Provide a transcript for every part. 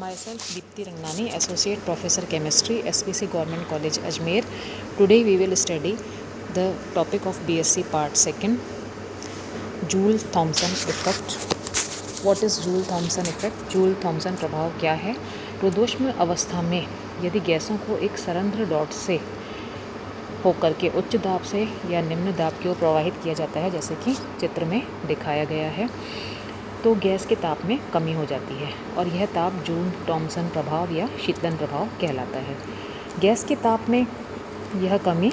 Myself Deepti Rangnani, Associate Professor Chemistry, SPC Government College Ajmer. Today we will study the topic of BSc Part 2, Joule-Thomson effect. What is Joule-Thomson effect? Joule-Thomson प्रभाव क्या है? प्रदोष्म अवस्था में यदि गैसों को एक सरंध्र डॉट से होकर के उच्च दाब से या निम्न दाब की ओर प्रवाहित किया जाता है, जैसे कि चित्र में दिखाया गया है, तो गैस के ताप में कमी हो जाती है और यह ताप जूल-थॉमसन प्रभाव या शीतलन प्रभाव कहलाता है। गैस के ताप में यह कमी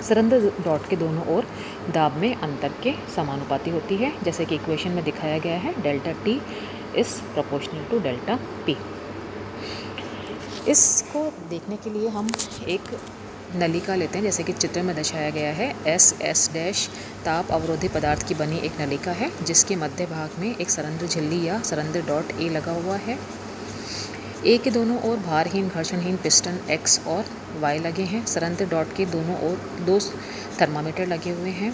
सरंध्र डॉट के दोनों ओर दाब में अंतर के समानुपाती होती है, जैसे कि इक्वेशन में दिखाया गया है, delta T is proportional to delta P. इसको देखने के लिए हम एक नलिका लेते हैं, जैसे कि चित्र में दर्शाया गया है। एस डैश ताप अवरोधी पदार्थ की बनी एक नलिका है, जिसके मध्य भाग में एक सरंध्र झिल्ली या सरंध्र डॉट ए लगा हुआ है। ए के दोनों ओर भारहीन घर्षणहीन पिस्टन एक्स और वाई लगे हैं। सरंध्र डॉट के दोनों ओर 2 थर्मामीटर लगे हुए हैं।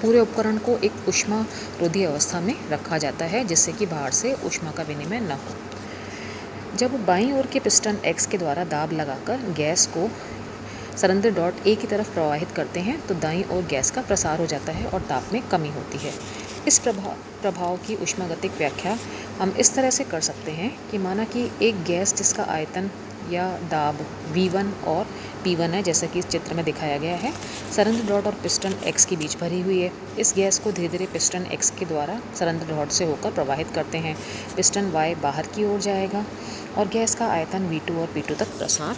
पूरे उपकरण को एक ऊष्मारोधी अवस्था में रखा जाता है, जिससे कि बाहर से ऊष्मा का विनिमय न हो। जब बाईं ओर के पिस्टन एक्स के द्वारा दाब लगाकर गैस को सरंध्र डॉट ए की तरफ प्रवाहित करते हैं, तो दाईं ओर गैस का प्रसार हो जाता है और ताप में कमी होती है। इस प्रभाव की ऊष्मागतिक व्याख्या हम इस तरह से कर सकते हैं कि माना कि एक गैस जिसका आयतन या दाब V1 और P1 है, जैसा कि इस चित्र में दिखाया गया है, सरंध्र डॉट और पिस्टन एक्स के बीच भरी हुई है। इस गैस को धीरे धीरे पिस्टन एक्स के द्वारा सरंध्र डॉट से होकर प्रवाहित करते हैं। पिस्टन वाई बाहर की ओर जाएगा और गैस का आयतन V2 और P2 तक प्रसार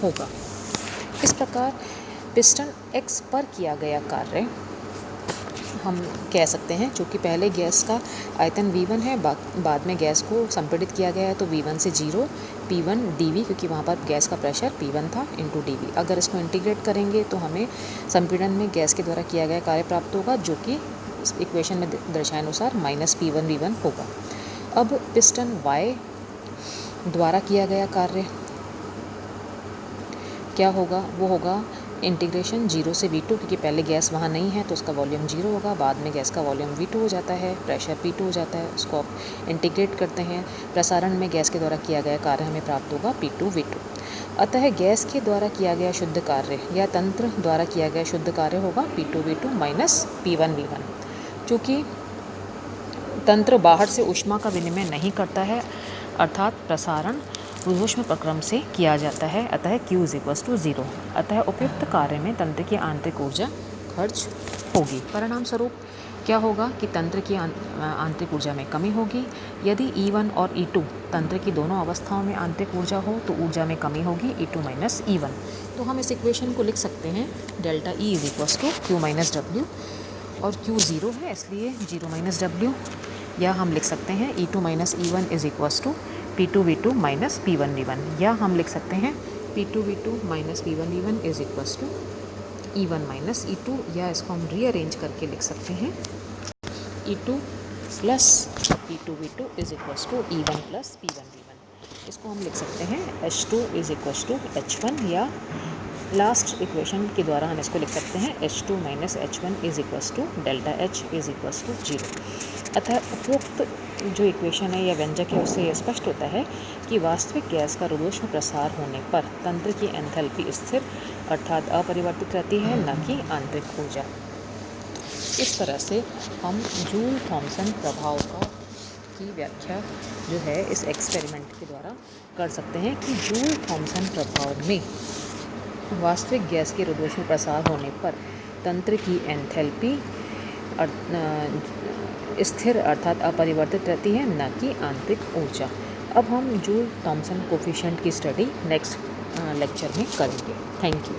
होगा। इस प्रकार पिस्टन एक्स पर किया गया कार्य हम कह सकते हैं, चूँकि पहले गैस का आयतन V1 है, बाद में गैस को संपीड़ित किया गया है, तो V1 से 0 P1 dV, क्योंकि वहाँ पर गैस का प्रेशर P1 था, इंटू dV। अगर इसको इंटीग्रेट करेंगे तो हमें संपीड़न में गैस के द्वारा किया गया कार्य प्राप्त होगा, जो कि इस इक्वेशन में दर्शाए अनुसार माइनस P1 V1 होगा। अब पिस्टन वाई द्वारा किया गया कार्य क्या होगा? वो होगा इंटीग्रेशन 0 से V2, क्योंकि पहले गैस वहाँ नहीं है तो उसका वॉल्यूम 0 होगा, बाद में गैस का वॉल्यूम V2 हो जाता है, प्रेशर P2 हो जाता है। उसको आप इंटीग्रेट करते हैं, प्रसारण में गैस के द्वारा किया गया कार्य हमें प्राप्त होगा P2 V2। अतः गैस के द्वारा किया गया शुद्ध कार्य या तंत्र द्वारा किया गया शुद्ध कार्य होगा P2 V2 minus P1 V1। चूँकि तंत्र बाहर से ऊष्मा का विनिमय नहीं करता है, अर्थात प्रसारण रुद्धोष्म प्रक्रम से किया जाता है, अतः Q = 0। अतः उपयुक्त कार्य में तंत्र की आंतरिक ऊर्जा खर्च होगी। परिणाम स्वरूप क्या होगा कि तंत्र की आंतरिक ऊर्जा में कमी होगी। यदि E1 और E2 तंत्र की दोनों अवस्थाओं में आंतरिक ऊर्जा हो, तो ऊर्जा में कमी होगी E2 - E1। तो हम इस इक्वेशन को लिख सकते हैं, डेल्टा E = Q - W, और Q 0 है, इसलिए 0 - W, या हम लिख सकते हैं E2 - E1 = P2 V2 minus P1 V1, या हम लिख सकते हैं P2 V2 minus P1 V1 = E1 minus E2, या इसको हम रीअरेंज करके लिख सकते हैं E2 plus P2 V2 = E1 plus P1 V1। इसको हम लिख सकते हैं H2 = H1, या लास्ट इक्वेशन के द्वारा हम इसको लिख सकते हैं H2 - H1 = डेल्टा H = 0। अतः उपरोक्त जो इक्वेशन है या व्यंजक है, उससे यह स्पष्ट होता है कि वास्तविक गैस का रुद्धोष्म प्रसार होने पर तंत्र की एंथैल्पी स्थिर अर्थात अपरिवर्तित रहती है, न कि आंतरिक ऊर्जा। इस तरह से हम जूल-थॉमसन प्रभाव की व्याख्या जो है इस एक्सपेरिमेंट के द्वारा कर सकते हैं कि जूल-थॉमसन प्रभाव में वास्तविक गैस के रुद्धोष्म प्रसार होने पर तंत्र की एंथैल्पी स्थिर अर्थात अपरिवर्तित रहती है, न कि आंतरिक ऊर्जा। अब हम जूल-थॉमसन कोफिशिएंट की स्टडी नेक्स्ट लेक्चर में करेंगे। Thank you.